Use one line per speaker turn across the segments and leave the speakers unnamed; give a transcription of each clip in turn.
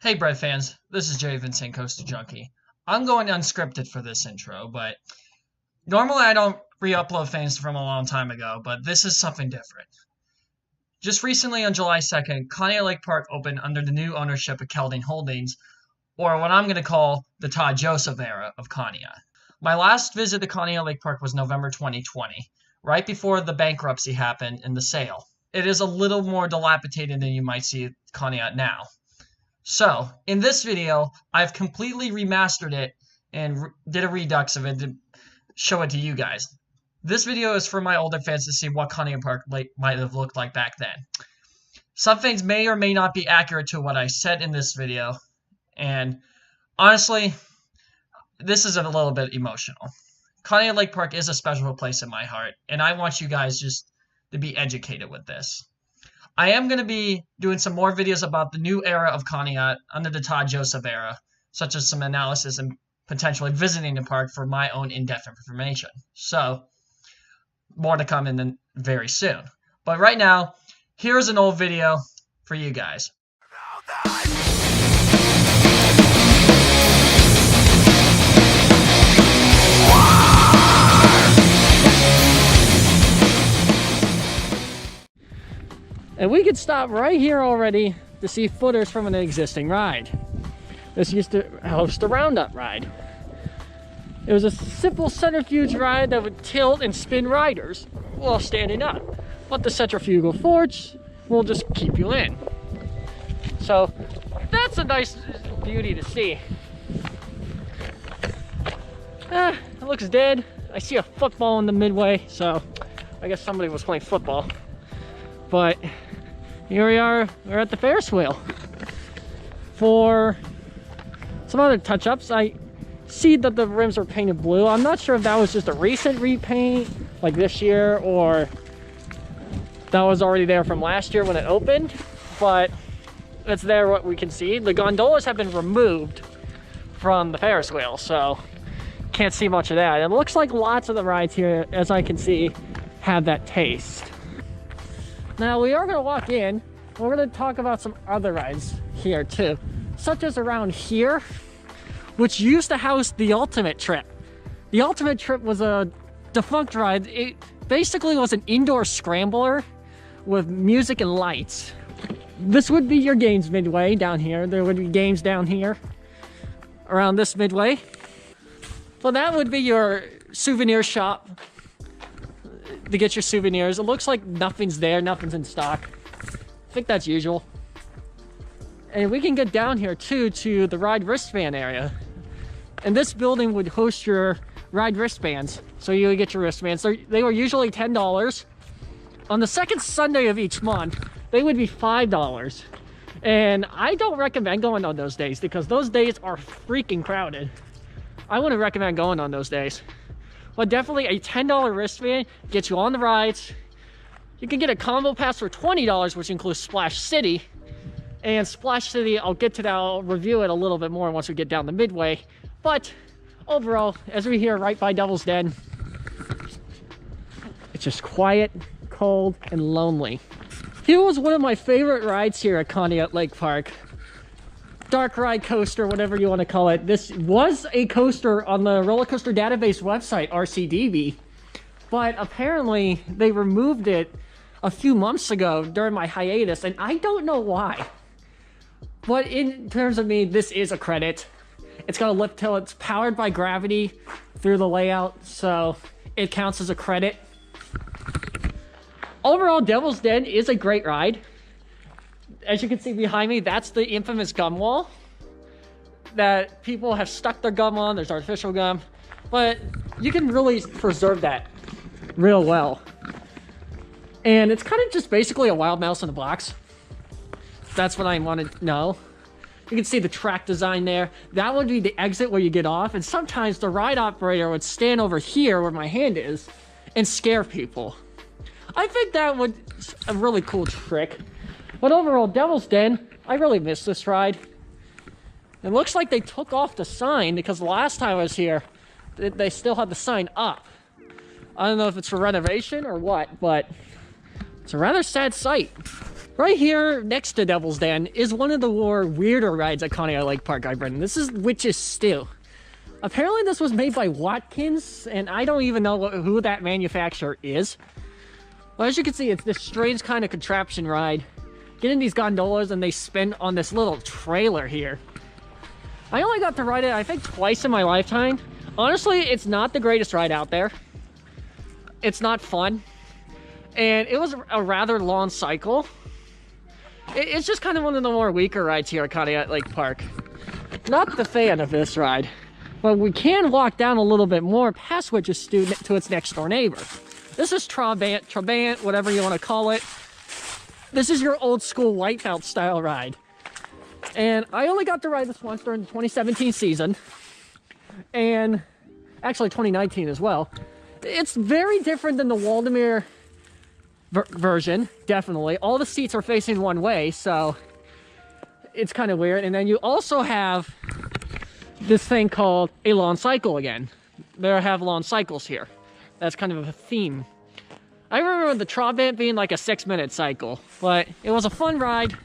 Hey Bread fans, this is Jay Vincent Coaster Junkie. I'm going unscripted for this intro, but normally I don't re-upload things from a long time ago, but this is something different. Just recently on July 2nd, Conneaut Lake Park opened under the new ownership of Kelding Holdings, or what I'm going to call the Todd Joseph era of Conneaut. My last visit to Conneaut Lake Park was November 2020, right before the bankruptcy happened and the sale. It is a little more dilapidated than you might see at Conneaut now. So, in this video, I've completely remastered it and did a redux of it to show it to you guys. This video is for my older fans to see what Conneaut Park might have looked like back then. Some things may or may not be accurate to what I said in this video, and honestly, this is a little bit emotional. Conneaut Lake Park is a special place in my heart, and I want you guys just to be educated with this. I am going to be doing some more videos about the new era of Conneaut under the Todd Joseph era, such as some analysis and potentially visiting the park for my own in-depth information. So, more to come in very soon. But right now, here's an old video for you guys. And we could stop right here already to see footers from an existing ride. This used to host a roundup ride. It was a simple centrifuge ride that would tilt and spin riders while standing up. But the centrifugal force will just keep you in. So that's a nice beauty to see. It looks dead. I see a football in the midway, so I guess somebody was playing football. But here we are, we're at the Ferris wheel. For some other touch-ups, I see that the rims are painted blue. I'm not sure if that was just a recent repaint, like this year, or that was already there from last year when it opened, but it's there what we can see. The gondolas have been removed from the Ferris wheel, so can't see much of that. It looks like lots of the rides here, as I can see, have that taste. Now we are going to walk in. We're going to talk about some other rides here too, such as around here, which used to house the Ultimate Trip. The Ultimate Trip was a defunct ride. It basically was an indoor scrambler with music and lights. This would be your games midway down here. There would be games down here around this midway. Well, that would be your souvenir shop to get your souvenirs. It looks like nothing's there, nothing's in stock. I think that's usual. And we can get down here too to the ride wristband area. And this building would host your ride wristbands. So you would get your wristbands. They were usually $10. On the second Sunday of each month, they would be $5. And I don't recommend going on those days because those days are freaking crowded. I wouldn't recommend going on those days. But definitely a $10 wristband gets you on the rides. You can get a combo pass for $20, which includes Splash City. And Splash City, I'll get to that, I'll review it a little bit more once we get down the midway. But overall, as we hear right by Devil's Den, it's just quiet, cold, and lonely. Here was one of my favorite rides here at Conneaut Lake Park. Dark ride coaster, whatever you want to call it. This was a coaster on the roller coaster database website, RCDB, but apparently they removed it a few months ago during my hiatus, and I don't know why. But in terms of me, this is a credit. It's got a lift till it's powered by gravity through the layout, so it counts as a credit. Overall, Devil's Den is a great ride. As you can see behind me, that's the infamous gum wall that people have stuck their gum on. There's artificial gum, but you can really preserve that real well. And it's kind of just basically a wild mouse in a box. That's what I wanted to know. You can see the track design there. That would be the exit where you get off, and sometimes the ride operator would stand over here where my hand is and scare people. I think that would be a really cool trick. But overall, Devil's Den, I really miss this ride. It looks like they took off the sign because the last time I was here, they still had the sign up. I don't know if it's for renovation or what, but it's a rather sad sight. Right here next to Devil's Den is one of the more weirder rides at Conneaut Lake Park I've ridden. This is Witch's Stew. Apparently this was made by Watkins, and I don't even know who that manufacturer is. Well, as you can see, it's this strange kind of contraption ride. Get in these gondolas and they spin on this little trailer here. I only got to ride it, I think, twice in my lifetime. Honestly, it's not the greatest ride out there. It's not fun. And it was a rather long cycle. It's just kind of one of the more weaker rides here at Conneaut Lake Park. Not the fan of this ride. But we can walk down a little bit more past Witch's Stew to its next door neighbor. This is Trabant, whatever you want to call it. This is your old school Wipeout style ride. And I only got to ride this once during the 2017 season. And actually 2019 as well. It's very different than the Waldameer version, definitely. All the seats are facing one way, so it's kind of weird. And then you also have this thing called a lawn cycle again. There have lawn cycles here. That's kind of a theme. I remember the Trabant being like a 6-minute cycle, but it was a fun ride.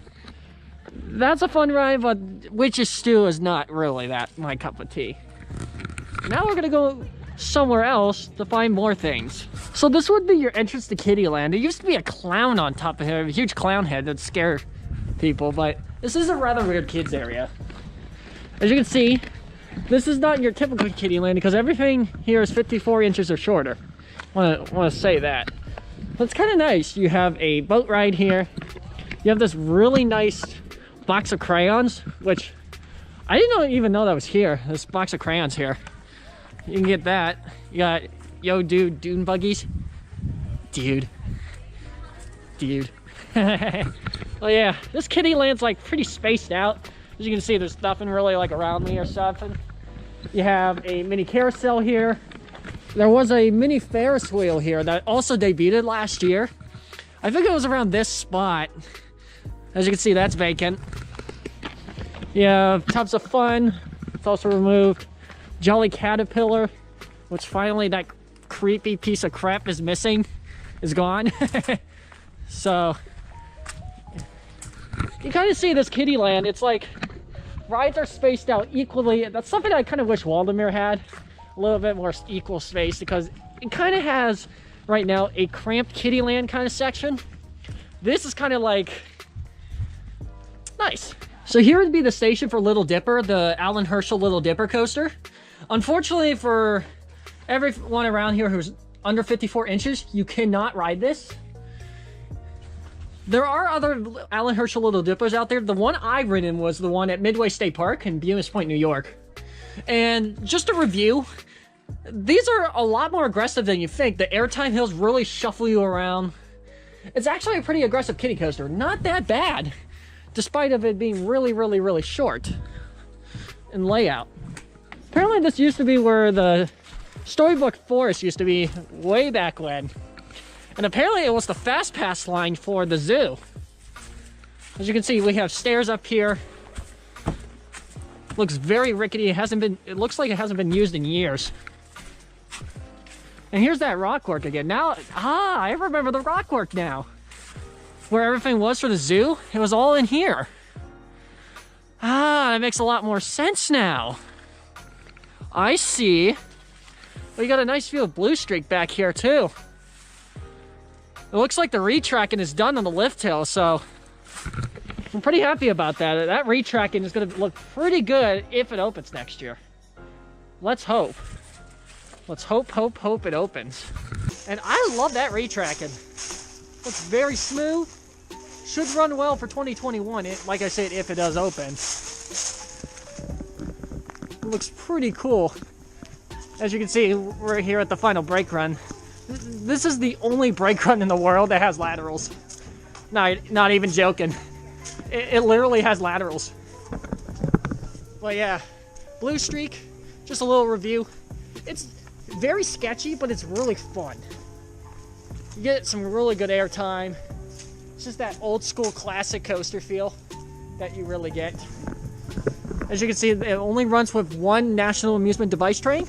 That's a fun ride, but Witch's Stew is not really my cup of tea. Now we're gonna go somewhere else to find more things. So this would be your entrance to Kiddieland. There used to be a clown on top of here, a huge clown head that scared people, but this is a rather weird kids area. As you can see, this is not your typical Kiddieland because everything here is 54 inches or shorter. Want to say that. But it's kind of nice. You have a boat ride here. You have this really nice box of crayons, which I didn't even know that was here. This box of crayons here. You can get that. You got Yo Dude dune buggies. Dude. Well, yeah, this Kiddieland's like pretty spaced out. As you can see, there's nothing really like around me or something. You have a mini carousel here. There was a mini Ferris wheel here that also debuted last year. I think it was around this spot. As you can see, that's vacant. You have Tubs of Fun. It's also removed. Jolly Caterpillar, which finally that creepy piece of crap is missing, is gone. So you kind of see this Kiddieland. It's like rides are spaced out equally. That's something I kind of wish Waldameer had. A little bit more equal space, because it kind of has right now a cramped Kiddieland kind of section. This is kind of like nice. So here would be the station for Little Dipper, the Alan Herschel Little Dipper coaster. Unfortunately for everyone around here who's under 54 inches, you cannot ride this. There are other Alan Herschel Little Dippers out there. The one I've ridden was the one at Midway State Park in Bemis Point, New York. And just a review, these are a lot more aggressive than you think. The airtime hills really shuffle you around. It's actually a pretty aggressive kiddie coaster. Not that bad, despite of it being really, really, really short in layout. Apparently this used to be where the Storybook Forest used to be way back when. And apparently it was the fast pass line for the zoo. As you can see, we have stairs up here. Looks very rickety. It looks like it hasn't been used in years. And here's that rockwork again. Now, I remember the rockwork now. Where everything was for the zoo, it was all in here. That makes a lot more sense now. I see. Well, you got a nice view of Blue Streak back here too. It looks like the retracking is done on the lift hill, so I'm pretty happy about that. That retracking is going to look pretty good if it opens next year. Let's hope. Let's hope it opens. And I love that retracking. Looks very smooth. Should run well for 2021, like I said, if it does open. It looks pretty cool. As you can see, we're here at the final brake run. This is the only brake run in the world that has laterals. Not even joking. It literally has laterals. Well, yeah, Blue Streak, just a little review. It's very sketchy, but it's really fun. You get some really good airtime. It's just that old school classic coaster feel that you really get. As you can see, it only runs with one National Amusement Device train,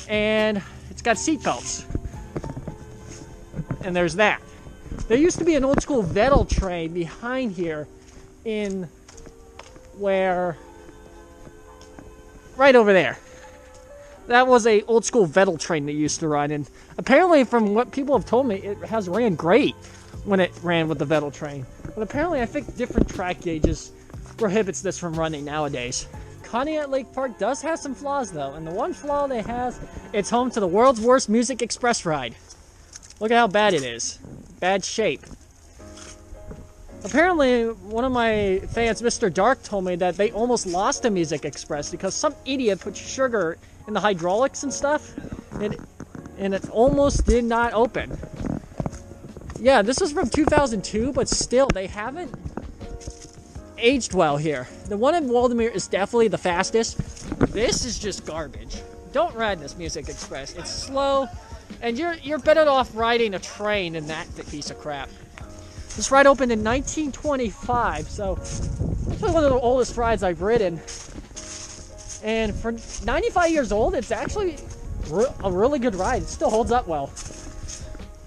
and it's got seat belts. And there's that. There used to be an old school Vettel train behind here in where, right over there. That was a old school Vettel train that used to run, and apparently from what people have told me, it has ran great when it ran with the Vettel train. But apparently I think different track gauges prohibits this from running nowadays. Conneaut Lake Park does have some flaws though, and the one flaw they have, it's home to the world's worst music express ride. Look at how bad it is. Bad shape. Apparently, one of my fans, Mr. Dark, told me that they almost lost the Music Express because some idiot put sugar in the hydraulics and stuff, and it almost did not open. Yeah, this was from 2002, but still, they haven't aged well here. The one in Waldameer is definitely the fastest. This is just garbage. Don't ride this Music Express. It's slow, and you're better off riding a train than that piece of crap. This ride opened in 1925, so it's one of the oldest rides I've ridden. And for 95 years old, it's actually a really good ride. It still holds up well.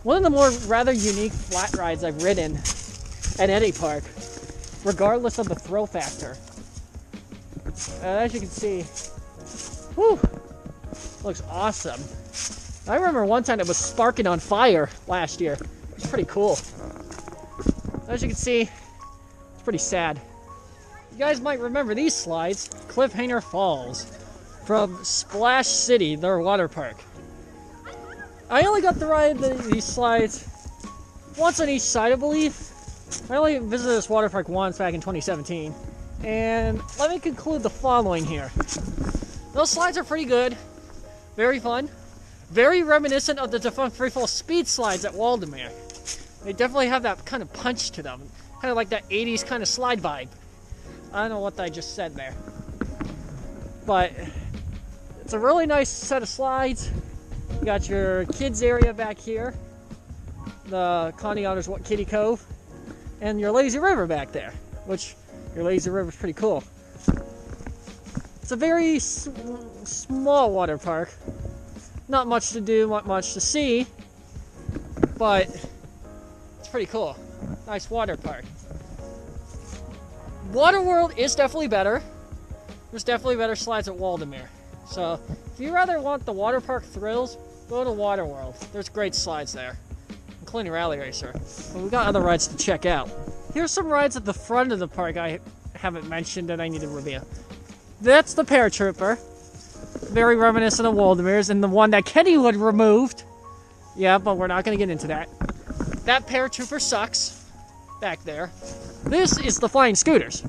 One of the more rather unique flat rides I've ridden at any park, regardless of the thrill factor. As you can see, whew, looks awesome. I remember one time it was sparking on fire last year. It's pretty cool. As you can see, it's pretty sad. You guys might remember these slides, Cliffhanger Falls, from Splash City, their water park. I only got to ride these slides once on each side, I believe. I only visited this water park once back in 2017. And let me conclude the following here. Those slides are pretty good, very fun, very reminiscent of the defunct freefall speed slides at Waldameer. They definitely have that kind of punch to them, kind of like that 80s kind of slide vibe. I don't know what I just said there, but it's a really nice set of slides. You got your kids area back here, the Conneauters Kiddie Cove, and your lazy river back there, which your lazy river is pretty cool. It's a very small water park, not much to do, not much to see, but it's pretty cool. Nice water park. Waterworld is definitely better. There's definitely better slides at Waldameer. So if you rather want the water park thrills, go to Waterworld. There's great slides there, including Rally Racer. But we got other rides to check out. Here's some rides at the front of the park I haven't mentioned that I need to review. That's the Paratrooper. Very reminiscent of Waldameer's, and the one that Kennywood removed. Yeah, but we're not going to get into that. That Paratrooper sucks back there. This is the Flying Scooters.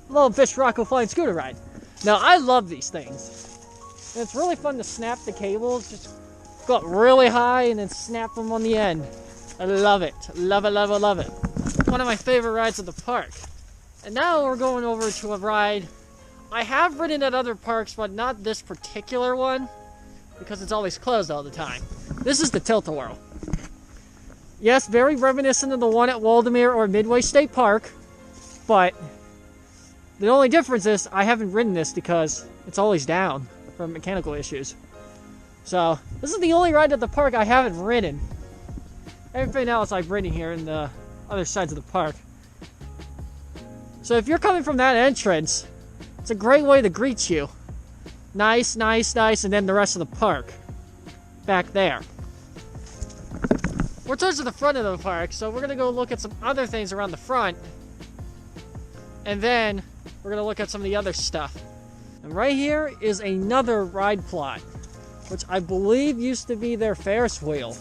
Little Fish Rocco Flying Scooter ride. Now, I love these things. And it's really fun to snap the cables, just go up really high and then snap them on the end. I love it. Love it, love it, love it. One of my favorite rides at the park. And now we're going over to a ride I have ridden at other parks, but not this particular one, because it's always closed all the time. This is the Tilt-A-Whirl. Yes, very reminiscent of the one at Waldameer or Midway State Park, but the only difference is I haven't ridden this because it's always down for mechanical issues. So, this is the only ride at the park I haven't ridden. Everything else I've ridden here in the other sides of the park. So if you're coming from that entrance, it's a great way to greet you. Nice, nice, nice, and then the rest of the park. Back there. We're towards the front of the park, so we're going to go look at some other things around the front. And then we're going to look at some of the other stuff. And right here is another ride plot, which I believe used to be their Ferris wheel.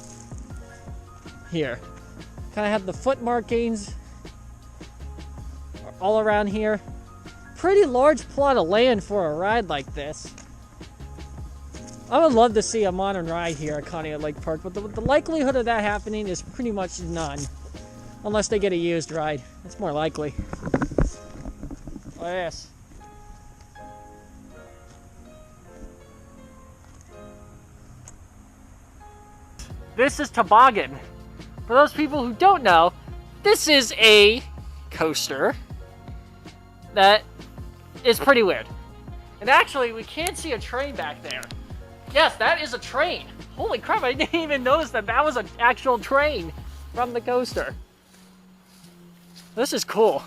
Here. Kind of have the foot markings all around here. Pretty large plot of land for a ride like this. I would love to see a modern ride here at Conneaut Lake Park, but the likelihood of that happening is pretty much none. Unless they get a used ride. That's more likely. Oh, yes. This is Toboggan. For those people who don't know, this is a coaster that is pretty weird. And actually, we can see a train back there. Yes, that is a train. Holy crap, I didn't even notice that that was an actual train. from the coaster. This is cool.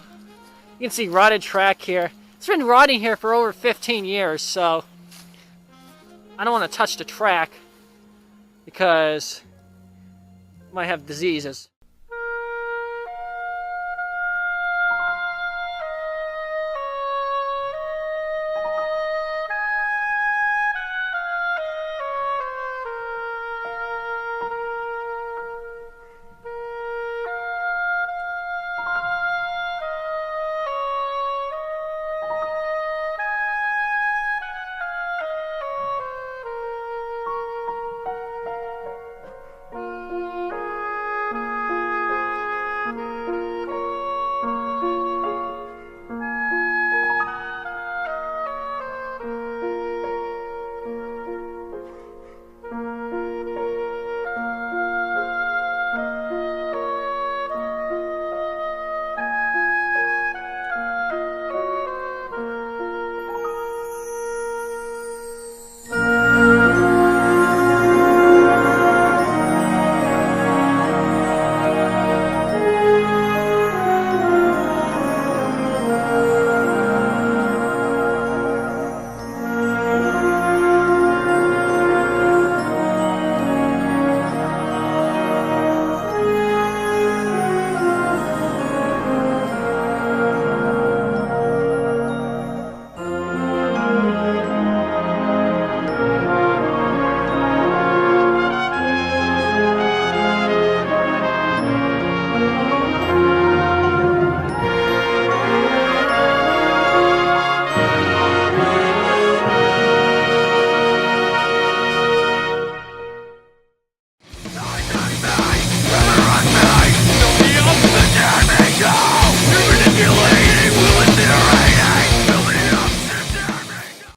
You can see rotted track here. It's been rotting here for over 15 years, so I don't want to touch the track because it might have diseases.